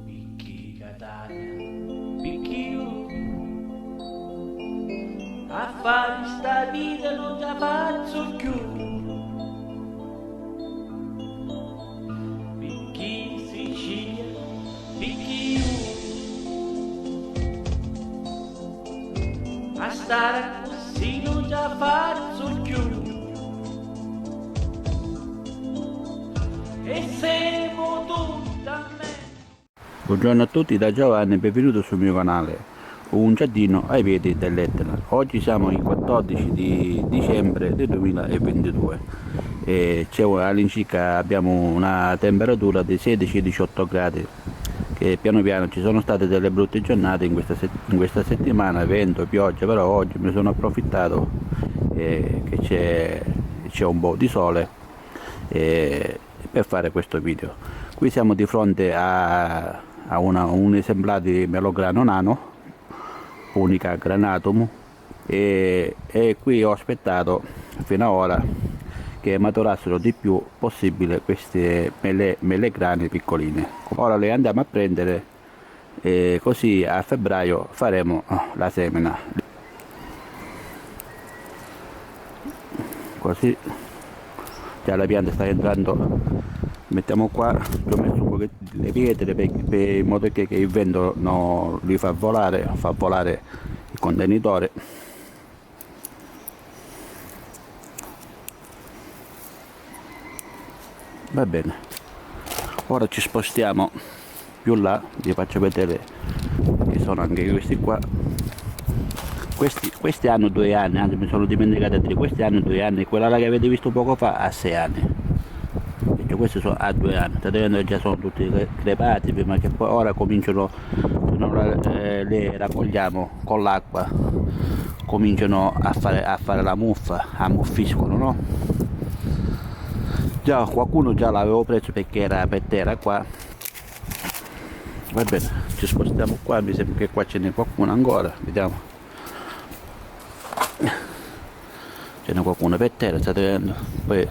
Picchi Catania, picchio, a fare sta vita non ti faccio più. Picchi Sicilia, picchio, a stare così non ti faccio più. E siamo tutti a me. Buongiorno a tutti da Giovanni e benvenuti sul mio canale, un giardino ai piedi dell'Etna. Oggi siamo il 14 di dicembre del 2022 e all'incirca abbiamo una temperatura di 16-18 gradi, che piano piano ci sono state delle brutte giornate in questa settimana, vento, pioggia, però oggi mi sono approfittato che c'è un po' di sole per fare questo video. Qui siamo di fronte a un esemplare di melograno nano, Punica granatum, e qui ho aspettato fino ad ora che maturassero di più possibile queste melegrane piccoline. Ora le andiamo a prendere e così a febbraio faremo la semina. Così già la pianta sta entrando, mettiamo qua, ci ho messo un po' le pietre in modo che il vento non li fa volare il contenitore. Va bene, ora ci spostiamo più là, vi faccio vedere che sono anche questi qua. Questi hanno 2 anni, anzi mi sono dimenticato di dire, questi hanno 2 anni, quella là che avete visto poco fa ha 6 anni. E questi sono a 2 anni, state vedendo che già sono tutti crepati, prima che poi ora cominciano, le raccogliamo con l'acqua, cominciano a fare la muffa, ammuffiscono, no? Già qualcuno già l'avevo preso perché era per terra qua. Va bene, ci spostiamo qua, mi sembra che qua ce n'è qualcuno ancora, vediamo. Ce n'è qualcuno per terra, state vedendo? Poi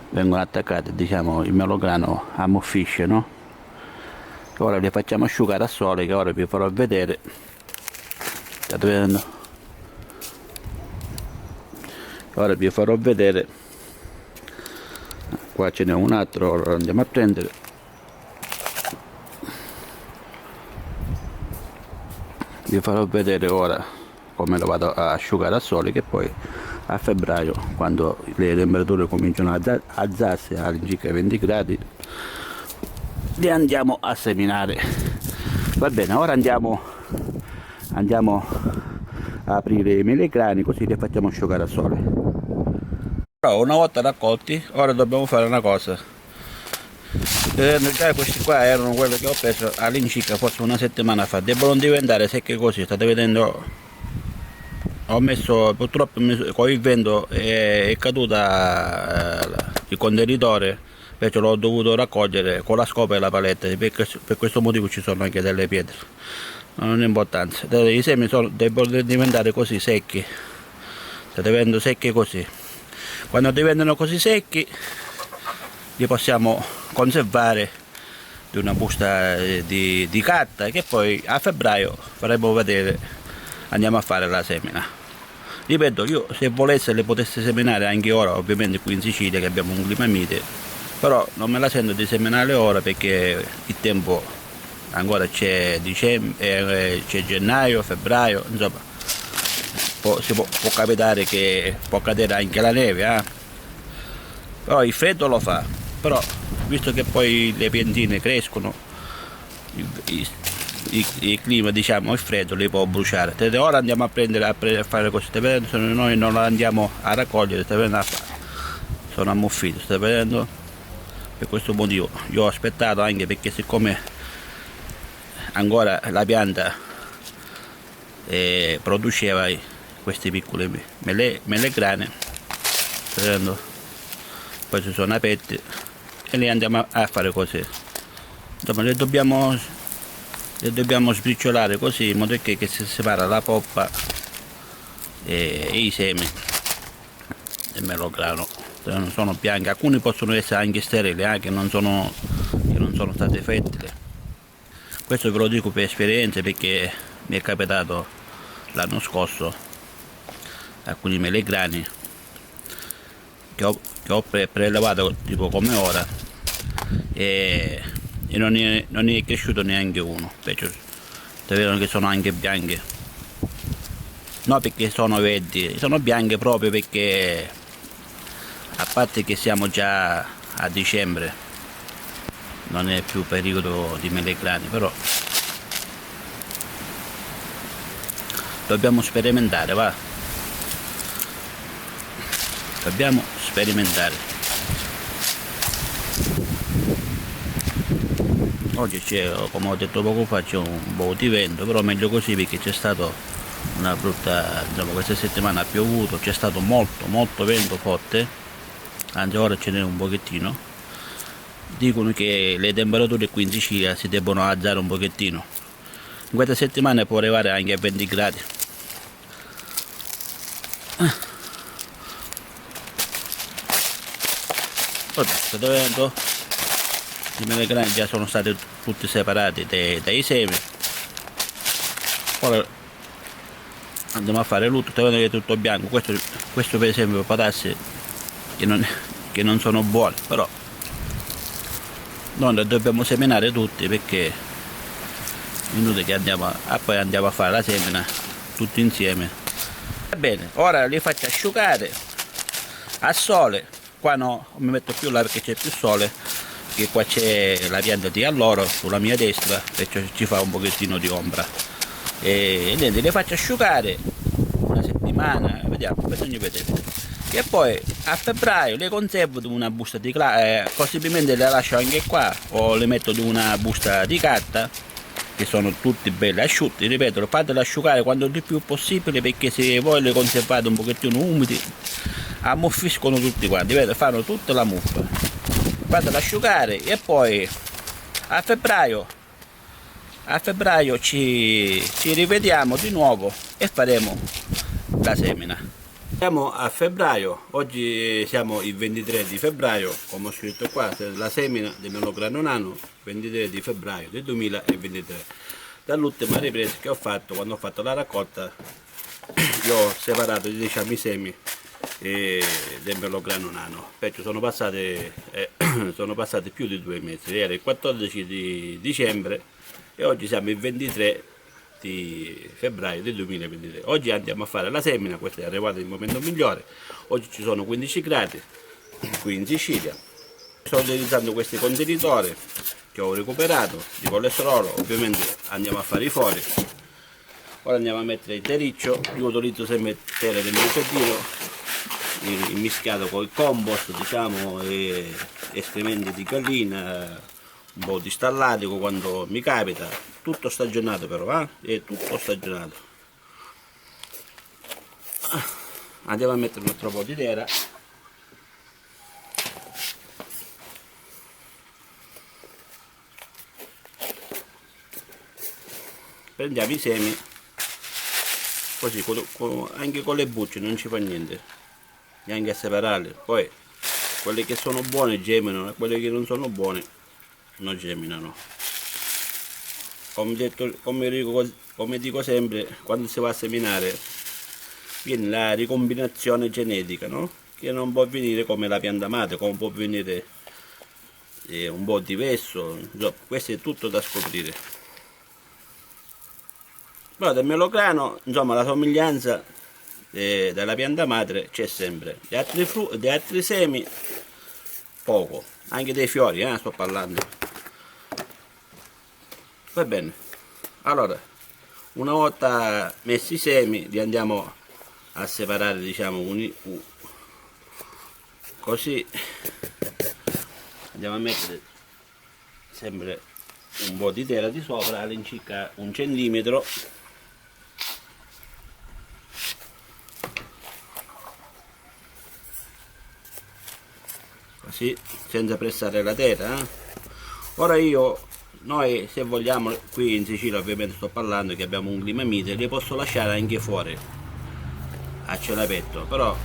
vengono attaccate, diciamo, il melograno ammuffisce, no? Ora li facciamo asciugare a sole, che ora vi farò vedere. State vedendo? Ora vi farò vedere. Qua ce n'è un altro, ora andiamo a prendere. Vi farò vedere ora come lo vado a asciugare a sole, che poi a febbraio, quando le temperature cominciano ad alzarsi all'incirca 20 gradi, li andiamo a seminare. Va bene, ora andiamo a aprire i melegrani, così li facciamo asciugare a sole. Però una volta raccolti, ora dobbiamo fare una cosa. Già questi qua erano quelli che ho preso all'incirca forse una settimana fa, debbono diventare secchi così, state vedendo. Ho messo, purtroppo con il vento è caduta il contenitore, perciò l'ho dovuto raccogliere con la scopa e la paletta, per questo motivo ci sono anche delle pietre, non ha importanza. I semi debbono diventare così secchi, state vedendo, secchi così. Quando diventano così secchi li possiamo conservare in una busta di carta, che poi a febbraio faremo vedere, andiamo a fare la semina. Ripeto, io se volesse le potesse seminare anche ora, ovviamente qui in Sicilia che abbiamo un clima mite, però non me la sento di seminare ora perché il tempo ancora c'è dicembre, c'è gennaio, febbraio, insomma può capitare che può cadere anche la neve, però il freddo lo fa, però visto che poi le piantine crescono, il clima, diciamo, il freddo li può bruciare. Ora andiamo a prendere a fare così, state vedendo? Se noi non la andiamo a raccogliere, state vedendo, sono ammuffito, state vedendo? Per questo motivo io ho aspettato, anche perché siccome ancora la pianta produceva questi piccoli melegrane, state vedendo? Poi si sono aperti e li andiamo a fare così. Insomma, le dobbiamo sbriciolare così in modo che si separa la poppa e i semi del melograno. sono bianche, alcuni possono essere anche sterili, che non sono state fertili. Questo ve lo dico per esperienza, perché mi è capitato l'anno scorso alcuni melegrani che ho prelevato tipo come ora, e non ne è cresciuto neanche uno, perciò vedono che sono anche bianche, no perché sono verdi, sono bianche proprio perché, a parte che siamo già a dicembre, non è più periodo di melegrani, però dobbiamo sperimentare, va, dobbiamo sperimentare. Oggi c'è, come ho detto poco fa, c'è un po' di vento, però meglio così, perché c'è stato una brutta, diciamo, questa settimana ha piovuto, c'è stato molto vento forte, anzi ora ce n'è un pochettino. Dicono che le temperature qui in Sicilia si debbono alzare un pochettino, in questa settimana può arrivare anche a 20 gradi. Sto vento, i melegrani già sono stati tutti separati dai semi. Ora andiamo a fare l'utto, sto vedendo che è tutto bianco. Questo per esempio patassi che non sono buoni, però non le dobbiamo seminare tutti, perché è inutile che poi andiamo a fare la semina tutti insieme. Va bene, ora li faccio asciugare a sole. Qua no, non mi metto più là perché c'è più sole, che qua c'è la pianta di alloro sulla mia destra, perciò ci fa un pochettino di ombra. E niente, le faccio asciugare una settimana, vediamo, bisogna vedere. E poi a febbraio le conservo in una busta di possibilmente le lascio anche qua, o le metto in una busta di carta, che sono tutti belli asciutti. Ripeto, fatele asciugare quanto di più possibile, perché se voi le conservate un pochettino umidi ammuffiscono tutti quanti, vedete, fanno tutta la muffa. Fatela asciugare e poi a febbraio ci rivediamo di nuovo e faremo la semina. Siamo a febbraio, oggi siamo il 23 di febbraio, come ho scritto qua, la semina del melograno nano 23 di febbraio del 2023. Dall'ultima ripresa che ho fatto, quando ho fatto la raccolta, io ho separato, diciamo, i semi del melograno nano, perciò sono passati più di 2 mesi. Era il 14 di dicembre e oggi siamo il 23 di febbraio del 2023. Oggi andiamo a fare la semina, questo è arrivato il momento migliore. Oggi ci sono 15 gradi qui in Sicilia. Sto utilizzando questi contenitori che ho recuperato di colesterolo, ovviamente andiamo a fare i fori. Ora andiamo a mettere il terriccio. Io utilizzo sempre il tele del mio pettino mischiato con il compost, diciamo, e escrementi di gallina, un po' di stallatico quando mi capita, tutto stagionato però, è tutto stagionato. Andiamo a mettere un altro po' di terra. Prendiamo i semi, così anche con le bucce non ci fa niente, neanche a separarle. Poi quelle che sono buone geminano e quelle che non sono buone non geminano. Come dico sempre, quando si va a seminare viene la ricombinazione genetica, no? Che non può venire come la pianta madre, come può venire un po' diverso. Questo è tutto da scoprire. Però del melograno, insomma, la somiglianza della pianta madre c'è sempre. Di altri semi poco, anche dei fiori, sto parlando. Va bene, allora una volta messi i semi li andiamo a separare, diciamo, così. Andiamo a mettere sempre un po' di terra di sopra, all'incirca 1 centimetro. Così, senza pressare la terra. Ora noi se vogliamo, qui in Sicilia ovviamente sto parlando che abbiamo un clima mite, li posso lasciare anche fuori a cielo aperto, però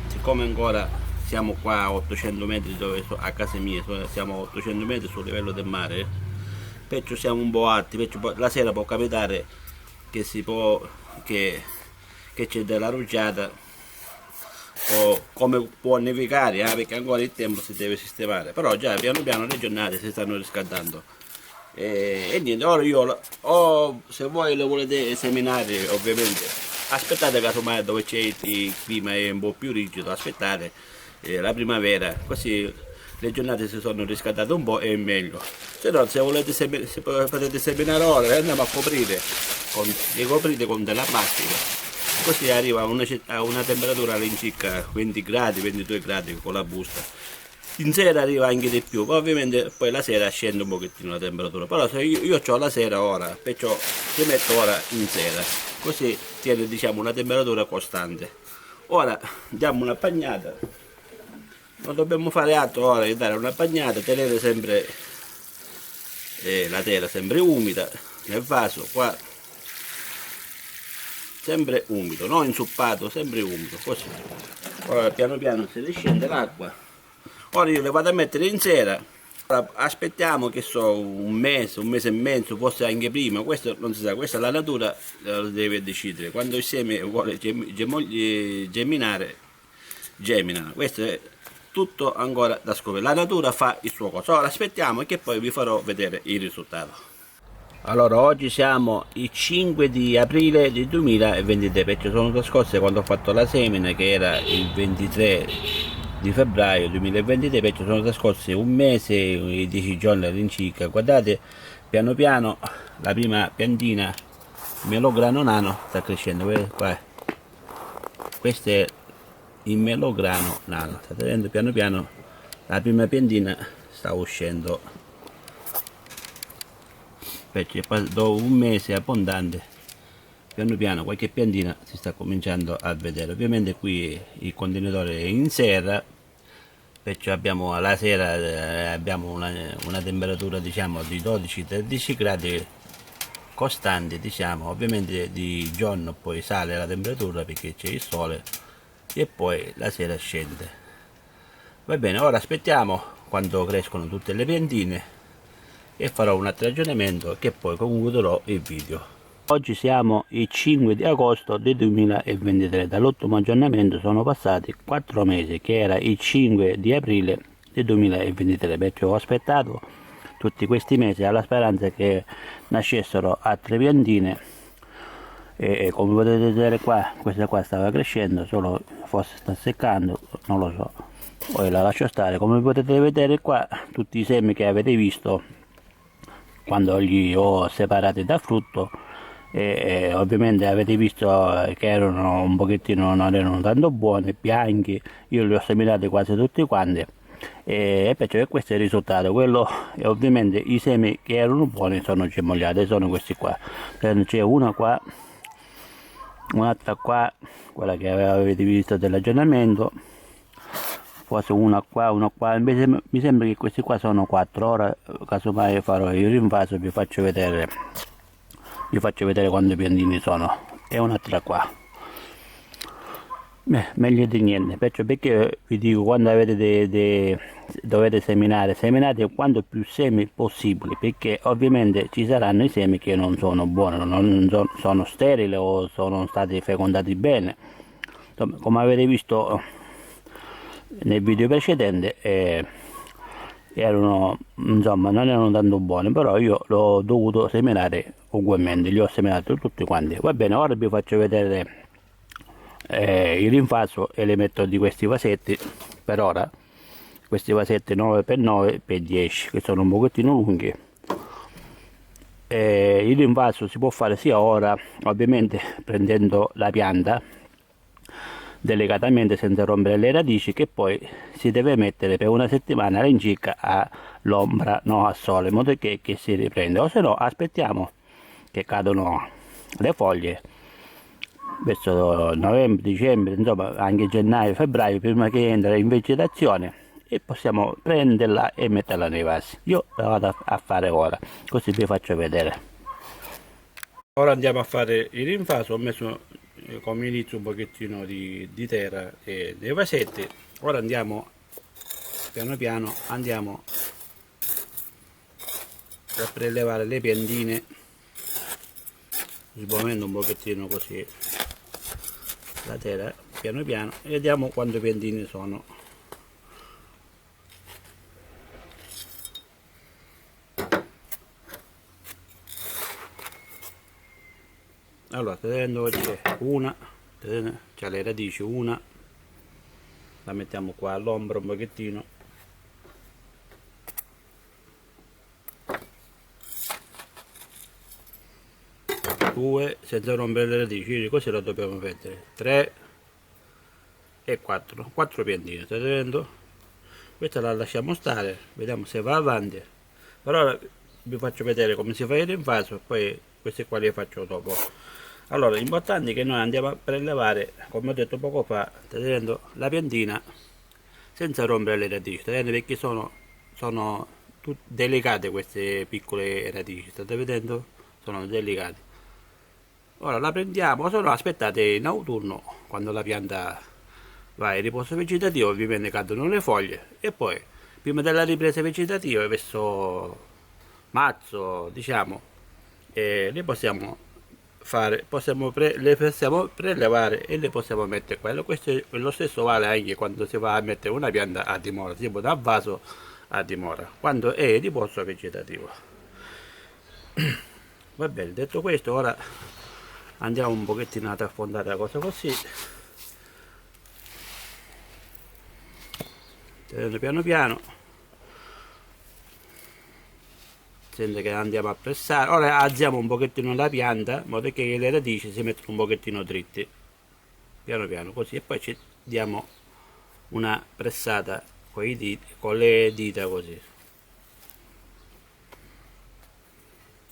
siccome ancora siamo qua a 800 metri dove a casa mia, siamo a 800 metri sul livello del mare, perciò siamo un po' alti, perciò la sera può capitare che che c'è della rugiada, o come può nevicare, perché ancora il tempo si deve sistemare, però già piano piano le giornate si stanno riscaldando. E niente, ora se voi lo volete seminare, ovviamente aspettate casomai dove c'è il clima è un po' più rigido, aspettate la primavera, così le giornate si sono riscaldate un po' e meglio. Se no, se volete se potete seminare ora, andiamo a coprire li coprite con della plastica, così arriva a una temperatura all'incirca 20 gradi, 22 gradi con la busta. In sera arriva anche di più, ma ovviamente poi la sera scende un pochettino la temperatura, però se io ho la sera ora, perciò ti metto ora in sera, così tiene diciamo una temperatura costante. Ora diamo una bagnata, non dobbiamo fare altro ora che dare una bagnata, tenere sempre la terra sempre umida, nel vaso qua sempre umido, non insuppato, sempre umido, così. Ora piano piano si riscende l'acqua. Ora io le vado a mettere in sera, ora aspettiamo che so un mese e mezzo, forse anche prima, questo non si sa, questa la natura lo deve decidere, quando il seme vuole geminare, gemina, questo è tutto ancora da scoprire, la natura fa il suo coso, ora aspettiamo che poi vi farò vedere il risultato. Allora, oggi siamo il 5 di aprile del 2023, perché sono trascorse quando ho fatto la semina, che era il 23 di febbraio 2023, perché sono trascorsi un mese e 10 giorni all'incirca. Guardate, piano piano la prima piantina melograno nano sta crescendo, vedete qua, questo è il melograno nano, state vedendo piano piano la prima piantina sta uscendo, perché dopo un mese abbondante piano piano qualche piantina si sta cominciando a vedere. Ovviamente qui il contenitore è in serra, perciò abbiamo alla sera abbiamo una temperatura diciamo di 12-13 gradi costante, diciamo. Ovviamente di giorno poi sale la temperatura perché c'è il sole e poi la sera scende. Va bene, ora aspettiamo quando crescono tutte le piantine e farò un altro ragionamento che poi concluderò il video. Oggi siamo il 5 di agosto del 2023, dall'ultimo aggiornamento sono passati 4 mesi, che era il 5 di aprile del 2023, perché ho aspettato tutti questi mesi alla speranza che nascessero altre piantine e come potete vedere qua, questa qua stava crescendo, solo forse sta seccando, non lo so, poi la lascio stare. Come potete vedere qua tutti i semi che avete visto quando li ho separati dal frutto, e ovviamente avete visto che erano un pochettino, non erano tanto buoni, bianchi, io li ho seminati quasi tutti quanti e perciò questo è il risultato. Quello e ovviamente i semi che erano buoni sono germogliati, sono questi qua, c'è una qua, un'altra qua, quella che avete visto dell'aggiornamento, forse una qua, invece mi sembra che questi qua sono 4. Ora casomai farò il rinvaso, vi faccio vedere quanti piantini sono, e un'altra qua. Beh, meglio di niente, perché vi dico, quando dovete seminate quanto più semi possibile, perché ovviamente ci saranno i semi che non sono buoni, sono sterili o sono stati fecondati bene. Insomma, come avete visto nel video precedente, non erano tanto buoni, però io l'ho dovuto seminare ugualmente, li ho seminati tutti quanti. Va bene, ora vi faccio vedere il rinvaso e le metto di questi vasetti. Per ora questi vasetti 9x9x10 che sono un pochettino lunghi. Il rinvaso si può fare sia ora, ovviamente prendendo la pianta delicatamente senza rompere le radici, che poi si deve mettere per una settimana all'incirca all'ombra, no al sole, in modo che si riprende, o se no aspettiamo che cadono le foglie verso novembre, dicembre, insomma anche gennaio, febbraio, prima che entra in vegetazione, e possiamo prenderla e metterla nei vasi. Io la vado a fare ora, così vi faccio vedere. Ora andiamo a fare il rinvaso. Ho messo come inizio un pochettino di terra e dei vasetti. Ora andiamo piano piano, andiamo a prelevare le piantine, smuovendo un pochettino così la terra piano piano, e vediamo quante piantine sono. Allora, vedendo c'è una, c'è le radici, una la mettiamo qua all'ombra un pochettino, due senza rompere le radici, così la dobbiamo mettere, 3 e 4 piantine, state vedendo? Questa la lasciamo stare, vediamo se va avanti. Per ora vi faccio vedere come si fa il rinvaso, poi queste qua le faccio dopo. Allora, l'importante è che noi andiamo a prelevare, come ho detto poco fa, state vedendo, la piantina senza rompere le radici, state vedendo, perché sono delicate queste piccole radici, state vedendo? Sono delicate. Ora la prendiamo, o se no aspettate in autunno, quando la pianta va in riposo vegetativo, ovviamente cadono le foglie, e poi prima della ripresa vegetativa, verso marzo diciamo, le possiamo fare, le possiamo prelevare e le possiamo mettere quello. Lo stesso vale anche quando si va a mettere una pianta a dimora, tipo da vaso a dimora, quando è in riposo vegetativo. Va bene, detto questo, ora andiamo un pochettino ad affondare la cosa così, piano piano, senza che andiamo a pressare. Ora alziamo un pochettino la pianta in modo che le radici si mettono un pochettino dritti, piano piano così, e poi ci diamo una pressata con le dita così.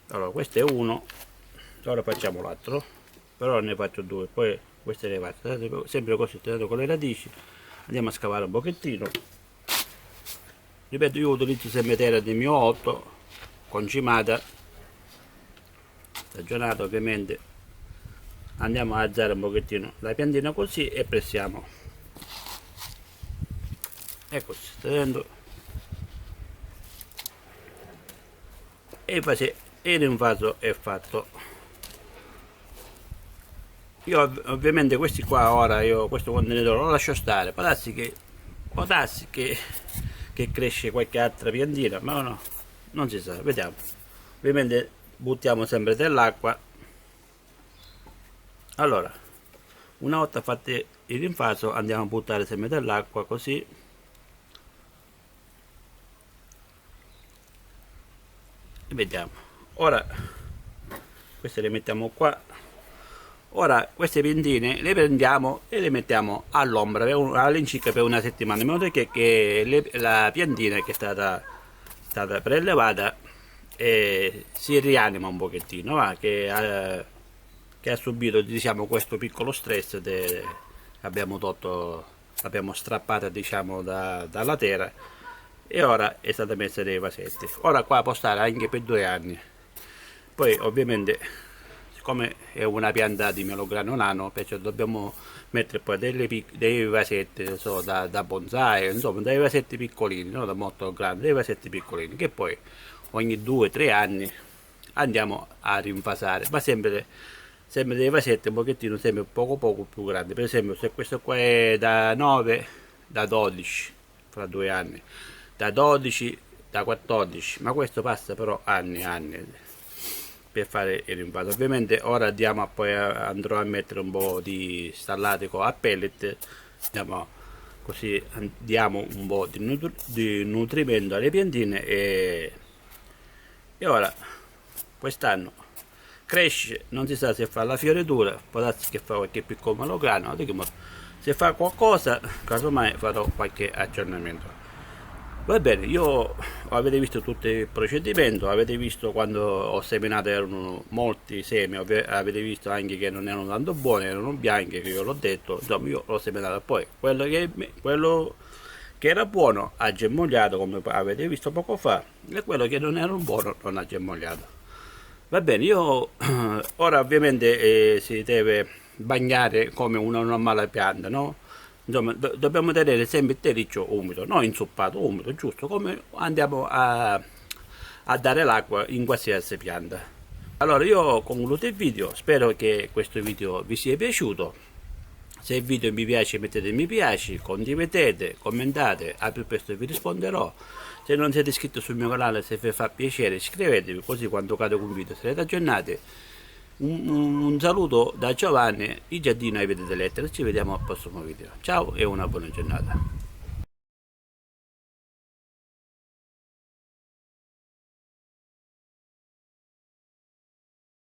Allora, questo è uno, ora facciamo l'altro, però ne faccio due, poi queste le faccio sempre così, con le radici. Andiamo a scavare un pochettino. Ripeto, io utilizzo sempre terra del mio 8 concimata, stagionata ovviamente. Andiamo a alzare un pochettino la piantina così e pressiamo, e così, state vedendo, e poi il rinvaso è fatto. Io ovviamente questi qua, ora io questo contenitore lo lascio stare, può darsi che cresce qualche altra piantina, ma no, non si sa, vediamo. Ovviamente buttiamo sempre dell'acqua. Allora, una volta fatto il rinvaso andiamo a buttare sempre dell'acqua così, e vediamo. Ora queste le mettiamo qua. Ora queste piantine le prendiamo e le mettiamo all'ombra all'incirca per una settimana, in modo che la piantina che è stata prelevata si rianima un pochettino, che ha subito, diciamo, questo piccolo stress abbiamo strappata, diciamo, dalla terra, e ora è stata messa nei vasetti. Ora qua può stare anche per 2 anni. Poi ovviamente, siccome è una pianta di melograno nano, perciò dobbiamo mettere poi dei vasetti, so, da bonsai, insomma dei vasetti piccolini, non da molto grandi, dei vasetti piccolini, che poi ogni 2-3 anni andiamo a rinvasare, ma sempre dei vasetti un pochettino, sempre poco più grandi. Per esempio, se questo qua è da 9, da 12 fra 2 anni, da 12, da 14, ma questo passa però anni per fare il rinvaso. Ovviamente ora andrò a mettere un po' di stallatico a pellet, così diamo un po' di nutrimento alle piantine, e ora quest'anno cresce, non si sa se fa la fioritura, può darsi che fa qualche piccolo malograno, se fa qualcosa casomai farò qualche aggiornamento. Va bene, avete visto tutto il procedimento, avete visto quando ho seminato erano molti semi, avete visto anche che non erano tanto buoni, erano bianchi, che io l'ho detto, insomma io l'ho seminato, poi quello che era buono ha germogliato, come avete visto poco fa, e quello che non era buono non ha germogliato. Va bene, io ora ovviamente si deve bagnare come una normale pianta, no? Insomma, dobbiamo tenere sempre il terriccio umido, non inzuppato, umido, giusto, come andiamo a dare l'acqua in qualsiasi pianta. Allora io ho concluso il video, spero che questo video vi sia piaciuto. Se il video mi piace mettete mi piace, condividete, commentate, al più presto vi risponderò. Se non siete iscritti sul mio canale, se vi fa piacere iscrivetevi, così quando cade un video sarete aggiornati. Un saluto da Giovanni, il giardino ai piedi dell'Ettere, ci vediamo al prossimo video. Ciao e una buona giornata.